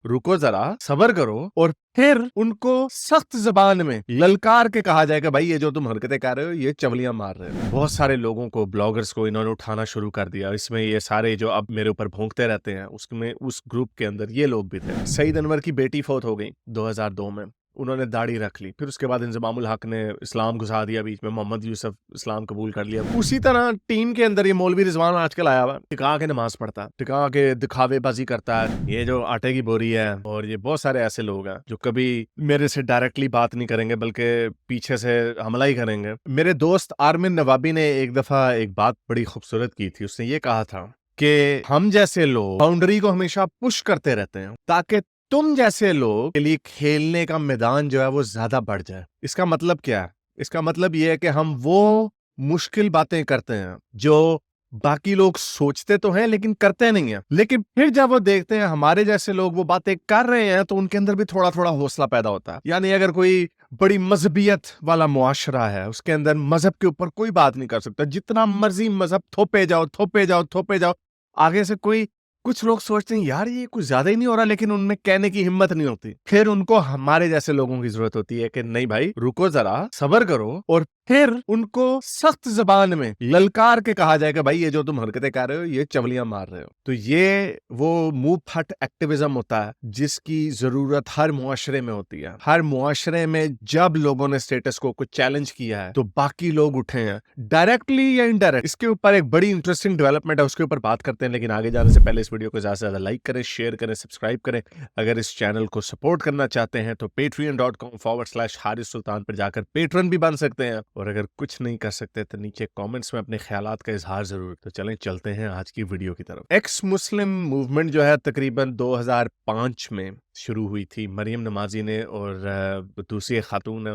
रुको जरा, सबर करो और फिर उनको सख्त जबान में ललकार के कहा जाएगा भाई ये जो तुम हरकतें कर रहे हो ये चवलियां मार रहे हो। बहुत सारे लोगों को, ब्लॉगर्स को इन्होंने उठाना शुरू कर दिया। इसमें ये सारे जो अब मेरे ऊपर भौंकते रहते हैं उसमें उस ग्रुप के अंदर ये लोग भी थे। सईद अनवर की बेटी फौत हो गई 2002 में, उन्होंने दाढ़ी रख ली। फिर उसके बाद इंजमामुल हक ने इस्लाम घुसा दिया बीच में, मोहम्मद यूसुफ इस्लाम कबूल कर लिया। उसी तरह टीम के अंदर ये मौलवी रिजवान आजकल आया हुआ, टिका के नमाज पढ़ता है, टिका के दिखावेबाजी करता है, ये जो आटे की बोरी है। और ये बहुत सारे ऐसे लोग हैं जो कभी मेरे से डायरेक्टली बात नहीं करेंगे बल्कि पीछे से हमला ही करेंगे। मेरे दोस्त आर्मिन नवाबी ने एक दफा एक बात बड़ी खूबसूरत की थी। उसने ये कहा था कि हम जैसे लोग बाउंड्री को हमेशा पुश करते रहते हैं ताकि तुम जैसे लोग के लिए खेलने का मैदान जो है वो ज्यादा बढ़ जाए। इसका मतलब क्या है? इसका मतलब ये है कि हम वो मुश्किल बातें करते हैं जो बाकी लोग सोचते तो हैं लेकिन करते नहीं हैं, लेकिन फिर जब वो देखते हैं हमारे जैसे लोग वो बातें कर रहे हैं तो उनके अंदर भी थोड़ा थोड़ा हौसला पैदा होता है। यानी अगर कोई बड़ी मजहबियत वाला मुआशरा है, उसके अंदर मजहब के ऊपर कोई बात नहीं कर सकता, जितना मर्जी मजहब थोपे जाओ थोपे जाओ थोपे जाओ, आगे से कोई, कुछ लोग सोचते हैं यार ये कुछ ज्यादा ही नहीं हो रहा, लेकिन उनमें कहने की हिम्मत नहीं होती। फिर उनको हमारे जैसे लोगों की जरूरत होती है कि नहीं भाई रुको जरा, सबर करो, और फिर उनको सख्त जबान में ललकार के कहा जाएगा भाई ये जो तुम हरकतें कर रहे हो ये चवलियां मार रहे हो। तो ये वो मुंह फट एक्टिविज्म होता है जिसकी जरूरत हर मुआशरे में होती है। हर मुआशरे में जब लोगों ने स्टेटस को कुछ चैलेंज किया है तो बाकी लोग उठे हैं, डायरेक्टली या इनडायरेक्ट। इसके ऊपर एक बड़ी इंटरेस्टिंग डेवलपमेंट है, उसके ऊपर बात करते हैं, लेकिन आगे जाने से पहले इस वीडियो को ज्यादा से ज्यादा लाइक करें, शेयर करें, सब्सक्राइब करें। अगर इस चैनल को सपोर्ट करना चाहते हैं तो patreon.com/हारिस सुल्तान पर जाकर पेट्रन भी बन सकते हैं, और अगर कुछ नहीं कर सकते तो नीचे कमेंट्स में अपने ख्यालात का इजहार जरूर। तो चलें चलते हैं आज की वीडियो की तरफ। एक्स मुस्लिम मूवमेंट जो है तकरीबन 2005 में शुरू हुई थी। मरियम नमाजी ने और दूसरी खातून,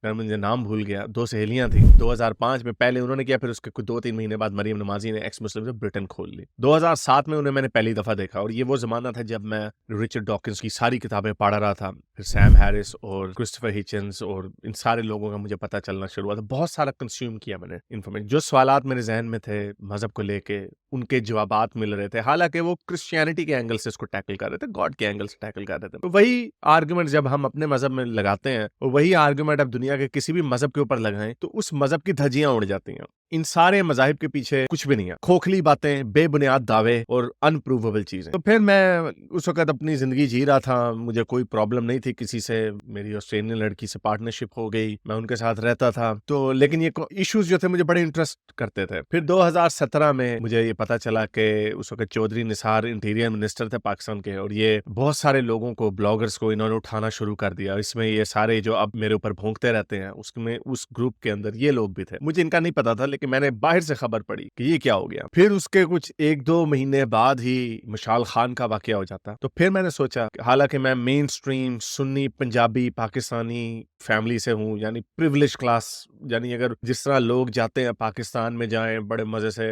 मुझे नाम भूल गया, दो सहेलियां थी। 2005 में पहले उन्होंने किया, फिर उसके कुछ 2-3 महीने बाद मरियम नमाजी ने एक्स मुस्लिम से ब्रिटेन खोल ली। 2007 में उन्हें मैंने पहली दफा देखा, और ये वो जमाना था जब मैं रिचर्ड डॉकिंस की सारी किताबें पढ़ रहा था, फिर सैम हैरिस और क्रिस्टोफर हिचन्स और इन सारे लोगों का मुझे पता चलना शुरू हुआ था। बहुत सारा कंज्यूम किया मैंने इन्फॉर्मेशन। जो सवालात मेरे जहन में थे मजहब को लेके, उनके जवाबात मिल रहे थे, हालांकि वो क्रिश्चियनिटी के एंगल से इसको टैकल कर रहे थे, गॉड के एंगल से टैकल कर रहे थे। तो वही आर्गुमेंट जब हम अपने मजहब में लगाते हैं और वही आर्गुमेंट अब दुनिया के किसी भी मजहब के ऊपर लगाएं तो उस मजहब की धज्जियां उड़ जाती हैं। इन सारे मजाहिब के पीछे कुछ भी नहीं है, खोखली बातें, बेबुनियाद दावे और अनप्रूवेबल चीजें। तो फिर मैं उस वक्त अपनी जिंदगी जी रहा था, मुझे कोई प्रॉब्लम नहीं थी किसी से। मेरी ऑस्ट्रेलियन लड़की से पार्टनरशिप हो गई, मैं उनके साथ रहता था। तो लेकिन ये इश्यूज जो थे मुझे बड़े इंटरेस्ट करते थे। फिर 2017 में मुझे ये पता चला कि उस वक्त चौधरी निसार इंटीरियर मिनिस्टर थे पाकिस्तान के, और ये बहुत सारे लोगों को, ब्लॉगर्स को इन्होंने उठाना शुरू कर दिया। इसमें ये सारे जो अब मेरे ऊपर भौंकते रहते हैं उसमें उस ग्रुप के अंदर ये लोग भी थे। मुझे इनका नहीं पता था, लेकिन मैंने बाहर से खबर पड़ी कि ये क्या हो गया। फिर उसके कुछ 1-2 महीने बाद ही मशाल खान का वाकया हो जाता। तो फिर मैंने सोचा, हालांकि मैं main stream Sunni Punjabi Pakistani family से हूँ, यानी प्रिविलेज क्लास, यानी अगर जिस तरह लोग जाते हैं पाकिस्तान में जाएं, बड़े मजे से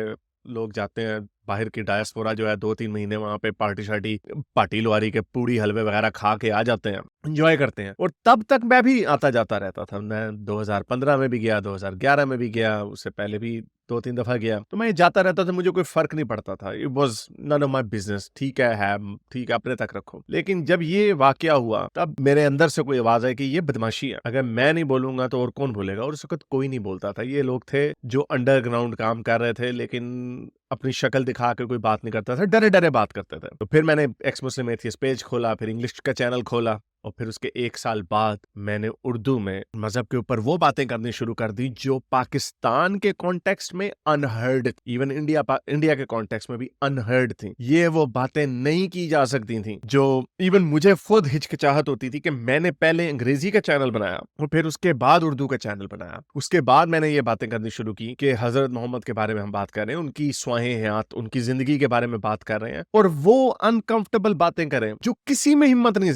लोग जाते हैं, बाहर की डायस्पोरा जो है 2-3 महीने वहां पे पार्टी लुआरी के पूड़ी हलवे वगैरह खा के आ जाते हैं, एंजॉय करते हैं। और तब तक मैं भी आता जाता रहता था। मैं 2015 में भी गया, 2011 में भी गया, उससे पहले भी 2-3 दफा गया। तो मैं जाता रहता था, मुझे कोई फर्क नहीं पड़ता था। It was none of my business. ठीक है ठीक है, अपने तक रखो। लेकिन जब ये वाकया हुआ तब मेरे अंदर से कोई आवाज आई कि ये बदमाशी है, अगर मैं नहीं बोलूंगा तो और कौन बोलेगा। और उस वक्त कोई नहीं बोलता था। ये लोग थे जो अंडरग्राउंड काम कर रहे थे, लेकिन अपनी शक्ल दिखा के कोई बात नहीं करता था, डरे डरे बात करते थे। तो फिर मैंने एक्स मुस्लिम एथियस्ट पेज खोला, फिर इंग्लिश का चैनल खोला, और फिर उसके 1 साल बाद मैंने उर्दू में मजहब के ऊपर वो बातें करनी शुरू कर दी जो पाकिस्तान के कॉन्टेक्स्ट में अनहर्ड, इवन इंडिया के कॉन्टेक्स्ट में भी अनहर्ड थी। ये वो बातें नहीं की जा सकती थी जो इवन मुझे खुद हिचकिचाहट होती थी कि मैंने पहले अंग्रेजी का चैनल बनाया और फिर उसके बाद उर्दू का चैनल बनाया। उसके बाद मैंने ये बातें करनी शुरू की कि हजरत मोहम्मद के बारे में हम बात कर रहे हैं, उनकी स्वाहे हयात, उनकी जिंदगी के बारे में बात कर रहे हैं, और वो अनकंफर्टेबल बातें करें जो किसी में हिम्मत नहीं,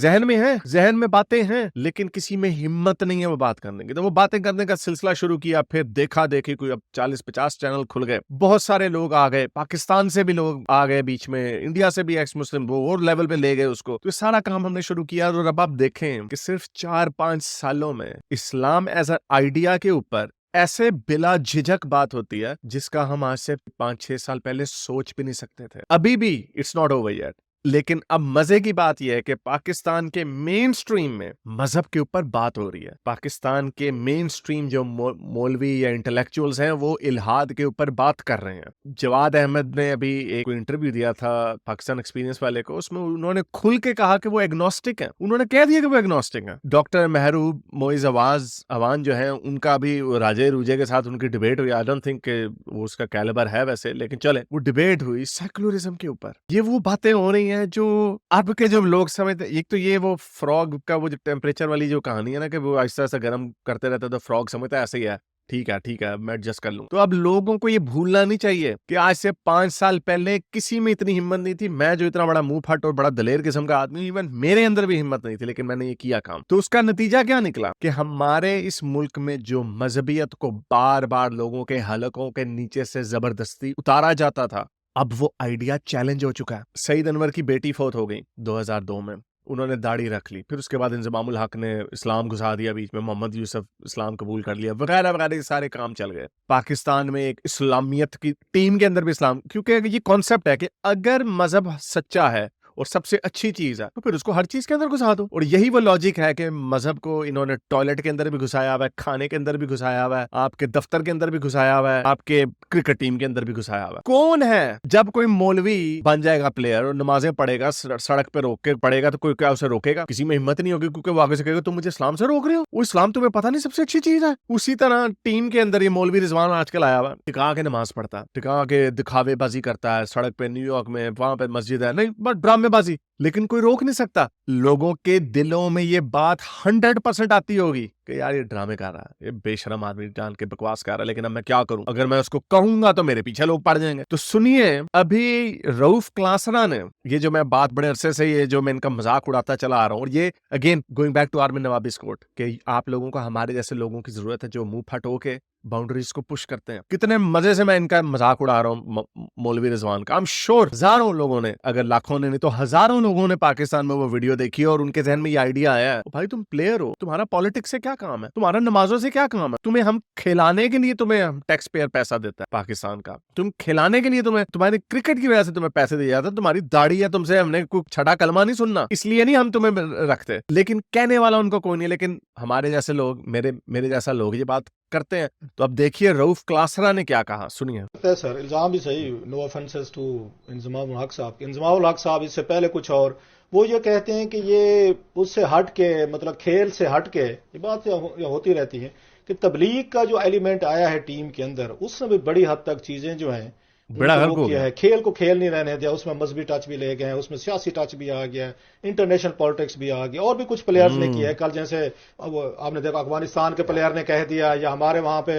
जहन में बातें हैं लेकिन किसी में हिम्मत नहीं है वो बात करने की। तो वो बातें करने का सिलसिला शुरू किया। फिर देखा देखी कोई अब 40-50 चैनल खुल गए, बहुत सारे लोग आ गए, पाकिस्तान से भी लोग आ गए, बीच में इंडिया से भी एक्स मुस्लिम, वो और लेवल पे ले गए उसको। तो सारा काम हमने शुरू किया। और अब आप देखें कि सिर्फ 4-5 सालों में इस्लाम एज अ आइडिया के ऊपर ऐसे बिला झिझक बात होती है जिसका हम आज से 5-6 साल पहले सोच भी नहीं सकते थे। अभी भी इट्स नॉट ओवर येट। लेकिन अब मजे की बात यह है कि पाकिस्तान के मेन स्ट्रीम में मजहब के ऊपर बात हो रही है। पाकिस्तान के मेन स्ट्रीम जो मौलवी या इंटेलेक्चुअल्स हैं वो इल्हाद के ऊपर बात कर रहे हैं। जवाद अहमद ने अभी एक इंटरव्यू दिया था पाकिस्तान एक्सपीरियंस वाले को, उसमें उन्होंने खुल के कहा कि वो एग्नोस्टिक है। उन्होंने कह दिया कि वो एग्नोस्टिक है। डॉक्टर महरूब मोइज अवान जो है उनका भी राजे रूजे के साथ उनकी डिबेट हुई। आई डोंट थिंक वो उसका कैलिबर है वैसे, लेकिन चले वो डिबेट हुई सेकुलरिज्म के ऊपर। ये वो बातें हो रही हैं जो अब के जो लोग समझते, एक तो ये वो फ्रॉग का वो जो टेम्परेचर वाली जो कहानी है ना कि वो आहिस्ता आहिस्ता गर्म करते रहता है तो फ्रॉग समझता है ऐसे ही है, ठीक है मैं एडजस्ट कर लूं। तो अब लोगों को ये भूलना नहीं चाहिए कि आज से 5 साल पहले किसी में इतनी हिम्मत नहीं थी। मैं जो इतना बड़ा मुंह फट और बड़ा दलेर किस्म का आदमी, इवन मेरे अंदर भी हिम्मत नहीं थी, लेकिन मैंने ये किया काम। तो उसका नतीजा क्या निकला कि हमारे इस मुल्क में जो मजहबियत को बार बार लोगों के हलकों के नीचे से जबरदस्ती उतारा जाता था, अब वो आइडिया चैलेंज हो चुका है। सईद अनवर की बेटी फौत हो गई 2002 में, उन्होंने दाढ़ी रख ली, फिर उसके बाद इंजमामुल हक ने इस्लाम घुसा दिया बीच में, मोहम्मद यूसुफ इस्लाम कबूल कर लिया, वगैरह वगैरह, ये सारे काम चल गए। पाकिस्तान में एक इस्लामियत की टीम के अंदर भी इस्लाम, क्योंकि ये कॉन्सेप्ट है कि अगर मजहब सच्चा है और सबसे अच्छी चीज है तो फिर उसको हर चीज के अंदर घुसा दो। और यही वो लॉजिक है कि मजहब को इन्होंने टॉयलेट के अंदर भी घुसाया हुआ है, खाने के अंदर भी घुसाया हुआ है, आपके दफ्तर के अंदर भी घुसाया हुआ है, आपके क्रिकेट टीम के अंदर भी घुसाया हुआ है। कौन है जब कोई मौलवी बन जाएगा प्लेयर और नमाजें पढ़ेगा, सड़क पे रोक के पढ़ेगा, तो कोई क्या उसे रोकेगा? किसी में हिम्मत नहीं होगी, क्योंकि वो आगे से कहेगा तुम मुझे इस्लाम से रोक रहे हो, वो इस्लाम तुम्हें पता नहीं सबसे अच्छी चीज है। उसी तरह टीम के अंदर ये मौलवी रिजवान आजकल आया हुआ, टिका के नमाज पढ़ता है, टिका के दिखावेबाजी करता है सड़क पे, न्यूयॉर्क में वहां पे मस्जिद है, नहीं बट ड्रामेबाजी, लेकिन कोई रोक नहीं सकता। लोगों के दिलों में ये बात 100% आती होगी कि यार ये ड्रामे कर रहा है, ये बेशरम आदमी जान के बकवास कर रहा है, लेकिन अब मैं क्या करूं, अगर मैं उसको कहूंगा तो मेरे पीछे लोग पड़ जाएंगे। तो सुनिए, अभी रऊफ क्लासरा ने, ये जो मैं बात बड़े अरसे से ये जो मैं इनका मजाक उड़ाता चला आ रहा हूं, और ये again going back to Armin Navabi's quote कि आप लोगों को, हमारे जैसे लोगों की जरूरत है जो मुंह फट होके बाउंड्रीज को पुश करते हैं। कितने मजे से मैं इनका मजाक उड़ा रहा हूँ मौलवी रिजवान का। आई एम श्योर हजारों लोगों ने, अगर लाखों ने नहीं तो हजारों लोगों ने पाकिस्तान में वो वीडियो देखी और उनके जहन में ये आइडिया आया है, भाई तुम प्लेयर हो, तुम्हारा पॉलिटिक्स से क्या काम है, तुम्हारा नमाजों से क्या काम है, तुम्हें हम खिलाने के लिए, तुम्हें टैक्स पेयर पैसा देता है पाकिस्तान का, तुम खिलाने के लिए, तुम्हें तुम्हारे क्रिकेट की वजह से तुम्हें पैसे दिए जाते, तुम्हारी दाढ़ी है, तुमसे हमने कोई छठा कलमा नहीं सुनना, इसलिए नहीं हम तुम्हें रखते। लेकिन कहने वाला उनको कोई नहीं, लेकिन हमारे जैसे लोग, मेरे जैसा लोग ये बात करते हैं। तो अब देखिए रऊफ क्लासरा ने क्या कहा, सुनिए। सर इल्जाम भी सही, नो ऑफेंसेस टू इंजमामुल हक साहब। इंजमामुल हक साहब इससे पहले कुछ और, वो ये कहते हैं कि ये उससे हट के, मतलब खेल से हट के, ये बात होती रहती है कि तबलीग का जो एलिमेंट आया है टीम के अंदर, उसमें भी बड़ी हद तक चीजें जो हैं बड़ा गर्क हो किया गया है। खेल को खेल नहीं रहने दिया, उसमें मजहबी टच भी ले गए हैं, उसमें सियासी टच भी आ गया है, इंटरनेशनल पॉलिटिक्स भी आ गया, और भी कुछ प्लेयर्स ने किया है। कल जैसे आपने देखा अफगानिस्तान के प्लेयर ने कह दिया, या हमारे वहां पे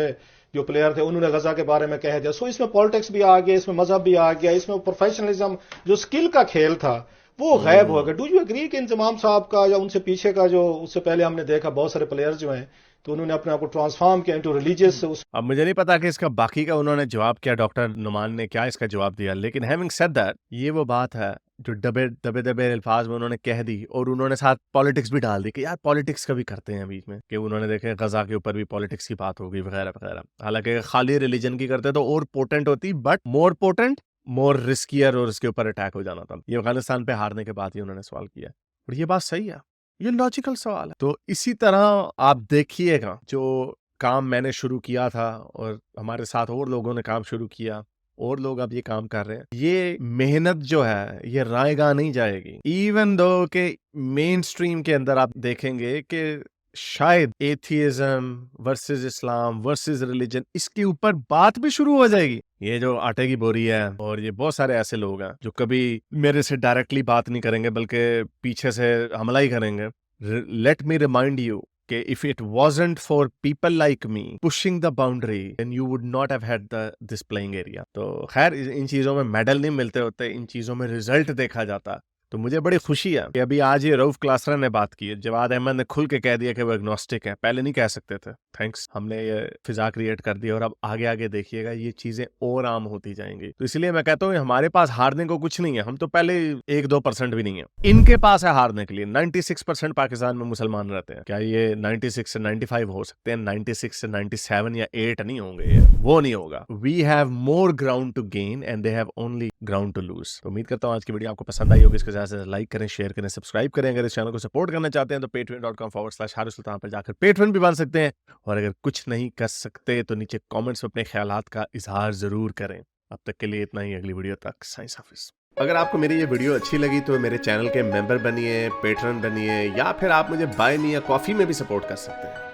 जो प्लेयर थे उन्होंने गजा के बारे में कह दिया। सो इसमें पॉलिटिक्स भी आ गया, इसमें मजहब भी आ गया, इसमें प्रोफेशनलिज्म, जो स्किल का खेल था वो गायब हो गया। डू यू एग्री कि इंजमाम साहब का या उनसे पीछे का, जो उससे पहले हमने देखा बहुत सारे प्लेयर्स जो हैं, तो उन्होंने अपने आप को ट्रांसफॉर्म किया इनटू रिलीजियस। अब मुझे नहीं पता कि इसका बाकी का उन्होंने जवाब क्या, डॉक्टर नुमान ने क्या इसका जवाब दिया, लेकिन हैविंग सेड दैट, ये वो बात है जो दबे दबे दबे अल्फाज में उन्होंने कह दी, और उन्होंने साथ पॉलिटिक्स भी डाल दी कि यार पॉलिटिक्स का भी करते हैं बीच में, कि उन्होंने देखे गजा के ऊपर भी पॉलिटिक्स की बात होगी वगैरह वगैरह। हालांकि खाली रिलीजन की करते तो और पोटेंट होती, but more potent, more riskier, और इसके ऊपर अटैक हो जाना था। ये अफगानिस्तान पे हारने के बाद ही उन्होंने सवाल किया, और ये बात सही है, ये लॉजिकल सवाल है। तो इसी तरह आप देखिएगा, जो काम मैंने शुरू किया था और हमारे साथ और लोगों ने काम शुरू किया, और लोग अब ये काम कर रहे हैं, ये मेहनत जो है ये रायगा नहीं जाएगी। इवन दो के मेन स्ट्रीम के अंदर आप देखेंगे कि शायद एथियज्म वर्सेस इस्लाम वर्सेस रिलीजन, इसके ऊपर बात भी शुरू हो जाएगी। ये जो आटे की बोरी है, और ये बहुत सारे ऐसे लोग हैं जो कभी मेरे से डायरेक्टली बात नहीं करेंगे, बल्कि पीछे से हमला ही करेंगे। लेट मी रिमाइंड यू कि if it wasn't for people like me pushing the boundary, then you would not have had this playing area. तो खैर इन चीज़ों में मेडल नहीं मिलते होते, इन चीज़ों में रिजल्ट देखा जाता। तो मुझे बड़ी खुशी है कि अभी आज ये रऊफ क्लासरा ने बात की है, जवाद अहमद ने खुल के कह दिया कि वो एग्नोस्टिक है, पहले नहीं कह सकते थे। थैंक्स, हमने ये फिजा क्रिएट कर दी और अब आगे आगे देखिएगा ये चीजें और आम होती जाएंगी। तो इसलिए मैं कहता हूँ हमारे पास हारने को कुछ नहीं है, हम तो पहले 1-2% भी नहीं है, इनके पास है हारने के लिए। 96% पाकिस्तान में मुसलमान रहते हैं, क्या ये 96 से 95 हो सकते हैं? 96 से 97 या 8 नहीं होंगे, ये वो नहीं होगा। We have more ground to gain and they have only ground to lose. तो उम्मीद करता हूँ आज की वीडियो आपको पसंद आई होगी, इसके साथ साथ लाइक करें, शेयर करें, सब्सक्राइब करें। अगर इस चैनल को सपोर्ट करना चाहते हैं तो patreon.com/हारिस सुल्तान पर जाकर पेट्रन भी बन सकते हैं, और अगर कुछ नहीं कर सकते तो नीचे कमेंट्स में अपने ख्यालात का इजहार जरूर करें। अब तक के लिए इतना ही, अगली वीडियो तक साइंस हाफिज। अगर आपको मेरी ये वीडियो अच्छी लगी तो मेरे चैनल के मेंबर बनिए, पेट्रन बनिए, या फिर आप मुझे बाय मी या कॉफी में भी सपोर्ट कर सकते हैं।